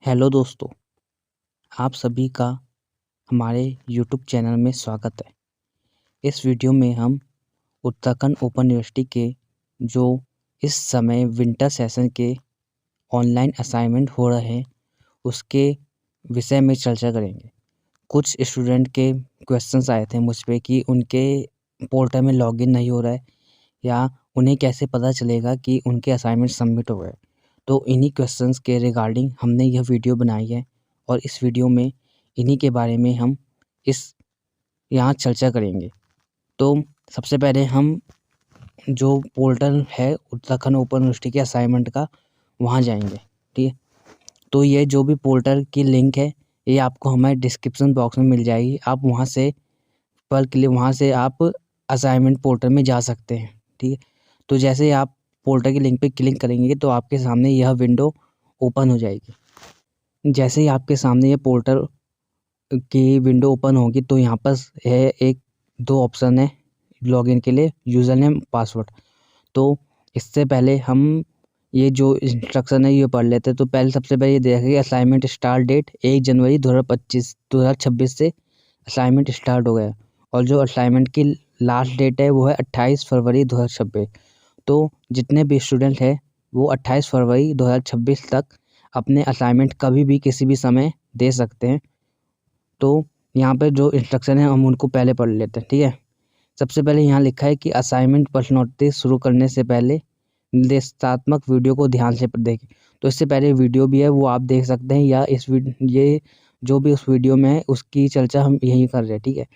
Hello दोस्तों, आप सभी का हमारे यूट्यूब चैनल में स्वागत है। इस वीडियो में हम उत्तराखंड ओपन यूनिवर्सिटी के जो इस समय विंटर सेशन के ऑनलाइन असाइनमेंट हो रहे हैं उसके विषय में चर्चा करेंगे। कुछ स्टूडेंट के क्वेश्चंस आए थे मुझ पे कि उनके पोर्टल में लॉगिन नहीं हो रहा है या उन्हें कैसे पता चलेगा कि उनके असाइनमेंट सबमिट हो गए। तो इन्हीं क्वेश्चंस के रिगार्डिंग हमने यह वीडियो बनाई है और इस वीडियो में इन्हीं के बारे में हम यहाँ चर्चा करेंगे। तो सबसे पहले हम जो पोर्टल है उत्तराखंड ओपन यूनिवर्सिटी के असाइनमेंट का वहाँ जाएंगे। ठीक है, तो ये जो भी पोर्टल की लिंक है ये आपको हमारे डिस्क्रिप्शन बॉक्स में मिल जाएगी। आप वहाँ से आप असाइनमेंट पोर्टल में जा सकते हैं। ठीक है, तो जैसे ही आप पोर्टल की लिंक पे क्लिक करेंगे तो आपके सामने यह विंडो ओपन हो जाएगी। जैसे ही आपके सामने ये पोर्टल की विंडो ओपन होगी तो यहाँ पर है दो ऑप्शन है लॉगिन के लिए, यूज़र नेम पासवर्ड। तो इससे पहले हम ये जो इंस्ट्रक्शन है ये पढ़ लेते हैं। तो सबसे पहले ये देखेंगे असाइनमेंट स्टार्ट डेट 1 जनवरी 2026 से असाइनमेंट स्टार्ट हो गया और जो असाइनमेंट की लास्ट डेट है वो है 28 फरवरी 2026। तो जितने भी स्टूडेंट हैं वो 28 फरवरी 2026 तक अपने असाइनमेंट कभी भी किसी भी समय दे सकते हैं। तो यहाँ पे जो इंस्ट्रक्शन है हम उनको पहले पढ़ लेते हैं। ठीक है, सबसे पहले यहाँ लिखा है कि असाइनमेंट प्रश्नोत्तरी शुरू करने से पहले निर्देशात्मक वीडियो को ध्यान से देखें। तो इससे पहले वीडियो भी है वो आप देख सकते हैं या ये जो भी उस वीडियो में है उसकी चर्चा हम यहीं कर रहे हैं। ठीक है,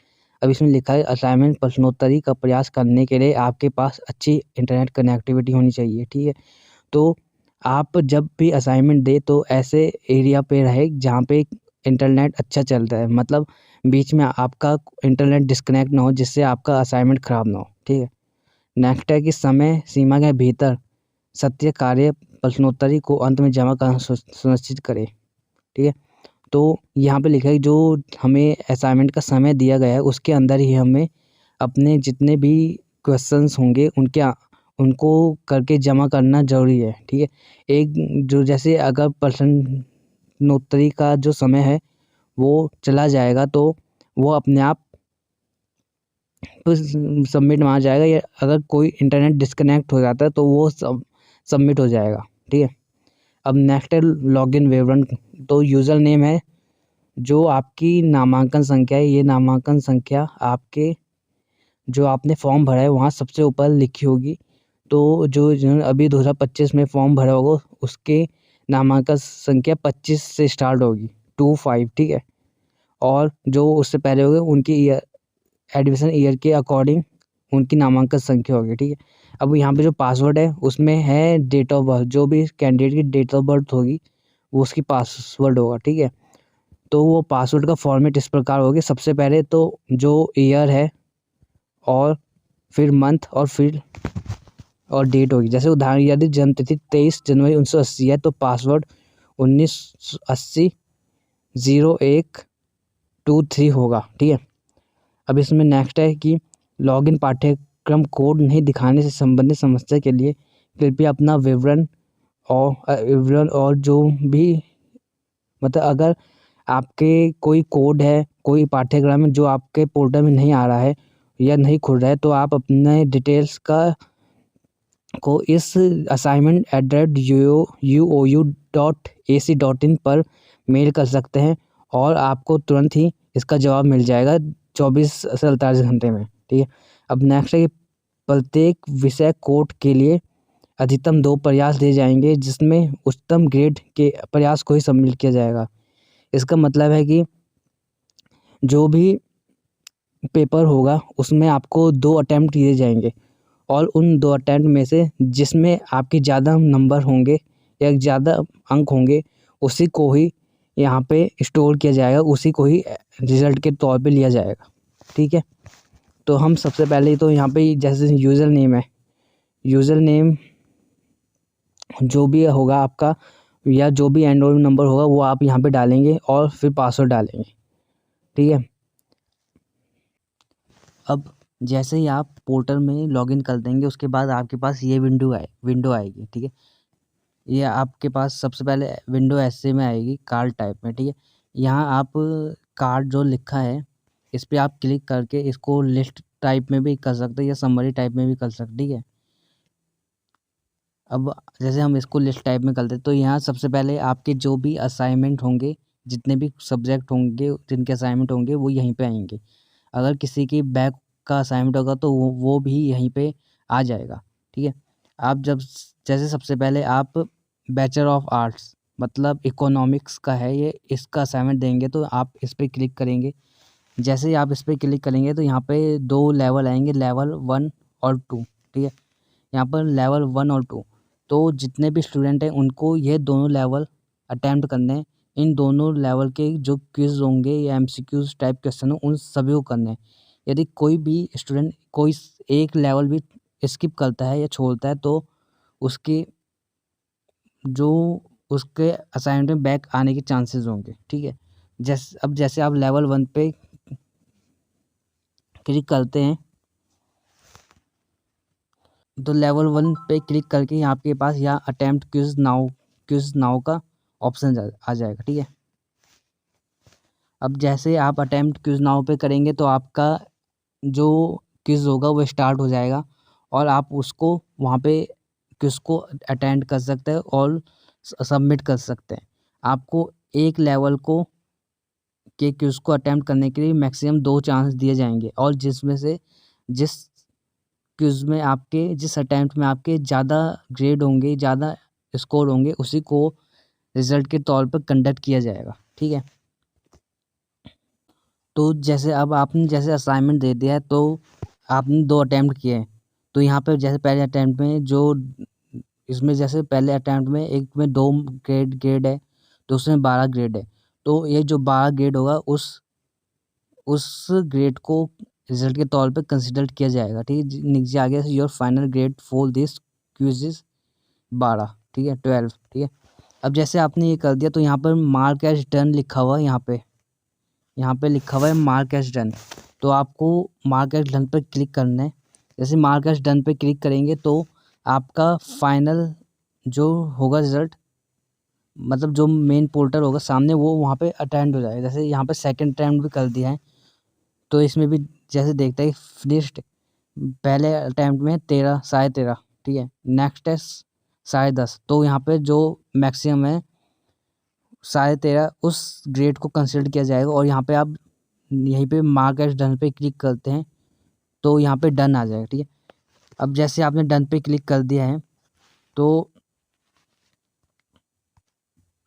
अब इसमें लिखा है असाइनमेंट प्रश्नोत्तरी का प्रयास करने के लिए आपके पास अच्छी इंटरनेट कनेक्टिविटी होनी चाहिए। ठीक है, तो आप जब भी असाइनमेंट दे तो ऐसे एरिया पे रहे जहाँ पे इंटरनेट अच्छा चलता है, मतलब बीच में आपका इंटरनेट डिस्कनेक्ट ना हो जिससे आपका असाइनमेंट ख़राब ना हो। ठीक है, नेक्स्ट है कि समय सीमा के भीतर सत्य कार्य प्रश्नोत्तरी को अंत में जमा करना सुनिश्चित करें। ठीक है, तो यहाँ पे लिखा है जो हमें असाइनमेंट का समय दिया गया है उसके अंदर ही हमें अपने जितने भी क्वेश्चंस होंगे उनको करके जमा करना ज़रूरी है। ठीक है, जो जैसे अगर प्रश्नोत्तरी का जो समय है वो चला जाएगा तो वो अपने आप सबमिट मार जाएगा, या अगर कोई इंटरनेट डिस्कनेक्ट हो जाता है तो वो सबमिट हो जाएगा। ठीक है, अब नेक्स्ट है लॉगिन विवरण। तो यूज़र नेम है जो आपकी नामांकन संख्या है, ये नामांकन संख्या आपके जो आपने फॉर्म भरा है वहाँ सबसे ऊपर लिखी होगी। तो जो अभी 2025 में फॉर्म भरा होगा उसके नामांकन संख्या 25 से स्टार्ट होगी, 25। ठीक है, और जो उससे पहले होंगे उनकी एडमिशन ईयर के अकॉर्डिंग उनकी नामांकन संख्या होगी। ठीक है, अब यहाँ पे जो पासवर्ड है उसमें है डेट ऑफ बर्थ, जो भी कैंडिडेट की डेट ऑफ बर्थ होगी वो उसकी पासवर्ड होगा। ठीक है, तो वो पासवर्ड का फॉर्मेट इस प्रकार होगी, सबसे पहले तो जो ईयर है और फिर मंथ और डेट होगी। जैसे उदाहरण यदि जन्म तिथि 23 जनवरी 1980 है तो पासवर्ड 1980-0123 होगा। ठीक है, अब इसमें नेक्स्ट है कि लॉगिन पाठ्यक्रम कोड नहीं दिखाने से संबंधित समस्या के लिए कृपया अपना विवरण और जो भी मतलब अगर आपके कोई कोड है कोई पाठ्यक्रम जो आपके पोर्टल में नहीं आ रहा है या नहीं खुल रहा है तो आप अपने डिटेल्स को इस assignment@uou.ac.in पर मेल कर सकते हैं और आपको तुरंत ही इसका जवाब मिल जाएगा 24 से 48 घंटे में। ठीक है, अब नेक्स्ट है कि प्रत्येक विषय कोड के लिए अधिकतम 2 प्रयास दिए जाएंगे जिसमें उच्चतम ग्रेड के प्रयास को ही सम्मिलित किया जाएगा। इसका मतलब है कि जो भी पेपर होगा उसमें आपको 2 अटैम्प्ट दिए जाएंगे और उन 2 अटैम्प्ट में से जिसमें आपके ज़्यादा नंबर होंगे या ज़्यादा अंक होंगे उसी को ही यहाँ पे स्टोर किया जाएगा, उसी को ही रिज़ल्ट के तौर पे लिया जाएगा। ठीक है, तो हम सबसे पहले तो यहाँ पे जैसे यूज़र नेम है, यूज़र नेम जो भी होगा आपका या जो भी एंड्रॉइड नंबर होगा वो आप यहाँ पे डालेंगे और फिर पासवर्ड डालेंगे। ठीक है, अब जैसे ही आप पोर्टल में लॉगिन कर देंगे उसके बाद आपके पास ये विंडो आएगी। ठीक है, ये आपके पास सबसे पहले विंडो ऐसे में आएगी कार्ड टाइप में, ठीक है। यहाँ आप कार्ड जो लिखा है इस पर आप क्लिक करके इसको लिस्ट टाइप में भी कर सकते हैं या समरी टाइप में भी कर सकते, ठीक है। अब जैसे हम इसको लिस्ट टाइप में करते तो यहाँ सबसे पहले आपके जो भी असाइनमेंट होंगे, जितने भी सब्जेक्ट होंगे जिनके असाइनमेंट होंगे वो यहीं पे आएंगे। अगर किसी की बैक का असाइनमेंट होगा तो वो भी यहीं पे आ जाएगा, ठीक है। आप जब जैसे सबसे पहले आप बैचलर ऑफ आर्ट्स मतलब इकोनॉमिक्स का है ये, इसका असाइनमेंट देंगे तो आप इस पर क्लिक करेंगे। जैसे ही आप इस पर क्लिक करेंगे तो यहाँ पे 2 लेवल आएंगे, लेवल 1 और 2, ठीक है। यहाँ पर लेवल 1 और 2 तो जितने भी स्टूडेंट हैं उनको ये दोनों लेवल अटैम्प्ट करने हैं। इन दोनों लेवल के जो क्विज़ होंगे या एमसीक्यूज टाइप क्वेश्चन हो उन सभी को करना है। यदि कोई भी स्टूडेंट कोई एक लेवल भी स्किप करता है या छोड़ता है तो उसके जो उसके असाइनमेंट में बैक आने के चांसेस होंगे, ठीक है। जैसे आप लेवल 1 पे क्लिक करते हैं तो लेवल 1 पे क्लिक करके आपके पास यहाँ अटेम्प्ट क्विज नाउ का ऑप्शन आ जाएगा, ठीक है। अब जैसे आप अटेम्प्ट क्विज नाउ पे करेंगे तो आपका जो क्विज होगा वो स्टार्ट हो जाएगा और आप उसको वहाँ पे क्विज को अटेंड कर सकते हैं और सबमिट कर सकते हैं। आपको एक लेवल के क्विज को अटेम्प्ट करने के लिए मैक्सिमम 2 चांस दिए जाएंगे और जिसमें से जिस क्विज में आपके जिस अटेम्प्ट में आपके ज़्यादा ग्रेड होंगे, ज़्यादा स्कोर होंगे, उसी को रिजल्ट के तौर पर कंडक्ट किया जाएगा, ठीक है। तो जैसे अब आपने जैसे असाइनमेंट दे दिया है तो आपने 2 अटैम्प्ट किए हैं तो यहाँ पे जैसे पहले अटैम्प्ट में जो इसमें जैसे पहले अटैम्प्ट में एक में 2 ग्रेड है, दूसरे में 12 ग्रेड है। तो ये जो 12 ग्रेड होगा उस ग्रेड को रिजल्ट के तौर पे कंसिडर किया जाएगा, ठीक है। नीचे आ गया your final grade for this quiz 12, ठीक है, 12, ठीक है। अब जैसे आपने ये कर दिया तो यहाँ पर मार्क एज डन लिखा हुआ है, यहाँ पे लिखा हुआ है मार्क एज डन। तो आपको मार्क एज डन पर क्लिक करना है। जैसे मार्क एज डन पे क्लिक करेंगे तो आपका फाइनल जो होगा रिजल्ट मतलब जो मेन पोर्टल होगा सामने वो वहाँ पे अटेंड हो जाएगा। जैसे यहाँ पे सेकंड अटेम्प्ट भी कर दिया है तो इसमें भी जैसे देखते हैं फिनिश्ड पहले अटैम्प्ट में 13 13.5, ठीक है। नेक्स्ट है 10.5, तो यहाँ पे जो मैक्सिमम है 13.5 उस ग्रेड को कंसिडर किया जाएगा और यहाँ पे आप यहीं पे मार्क एज डन पे क्लिक करते हैं तो यहाँ पे डन आ जाएगा, ठीक है। अब जैसे आपने डन पे क्लिक कर दिया है तो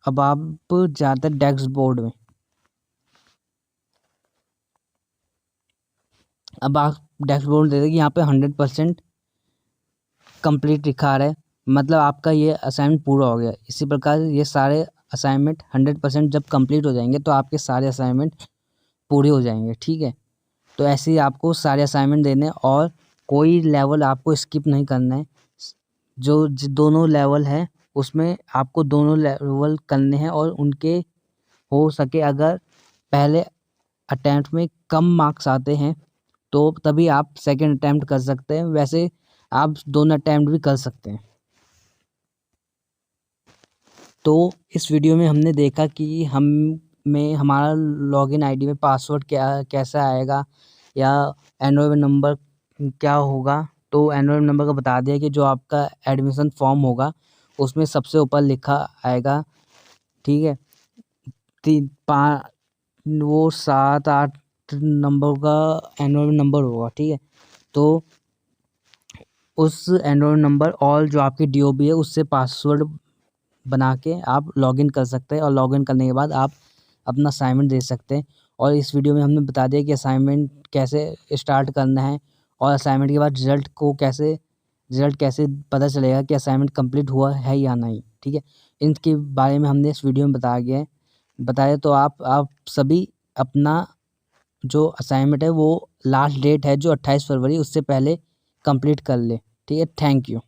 अब आप जाते हैं डैशबोर्ड में। अब आप डैशबोर्ड दे देंगे, यहाँ पे 100% कंप्लीट लिखा आ रहा है, मतलब आपका ये असाइनमेंट पूरा हो गया। इसी प्रकार ये सारे असाइनमेंट 100% जब कंप्लीट हो जाएंगे तो आपके सारे असाइनमेंट पूरे हो जाएंगे, ठीक है। तो ऐसे ही आपको सारे असाइनमेंट देने और कोई लेवल आपको स्किप नहीं करना है। जो दोनों लेवल हैं उसमें आपको दोनों लेवल करने हैं और उनके हो सके अगर पहले अटैम्प्ट में कम मार्क्स आते हैं तो तभी आप सेकंड अटैम्प्ट कर सकते हैं, वैसे आप दोनों अटैम्प्ट भी कर सकते हैं। तो इस वीडियो में हमने देखा कि हमारा लॉगिन आईडी में पासवर्ड कैसा आएगा या एनरोलमेंट नंबर क्या होगा। तो एनरोलमेंट नंबर का बता दिया कि जो आपका एडमिशन फॉर्म होगा उसमें सबसे ऊपर लिखा आएगा, ठीक है। 7-8 नंबर का एनरोलमेंट नंबर होगा, ठीक है। तो उस एनरोलमेंट नंबर और जो आपकी DOB है उससे पासवर्ड बना के आप लॉगिन कर सकते हैं और लॉगिन करने के बाद आप अपना असाइनमेंट दे सकते हैं। और इस वीडियो में हमने बता दिया कि असाइनमेंट कैसे स्टार्ट करना है और असाइनमेंट के बाद रिजल्ट कैसे पता चलेगा कि असाइनमेंट कंप्लीट हुआ है या नहीं, ठीक है। इनके बारे में हमने इस वीडियो में बताया तो आप सभी अपना जो असाइनमेंट है वो लास्ट डेट है जो 28 फरवरी उससे पहले कंप्लीट कर ले, ठीक है। Thank you.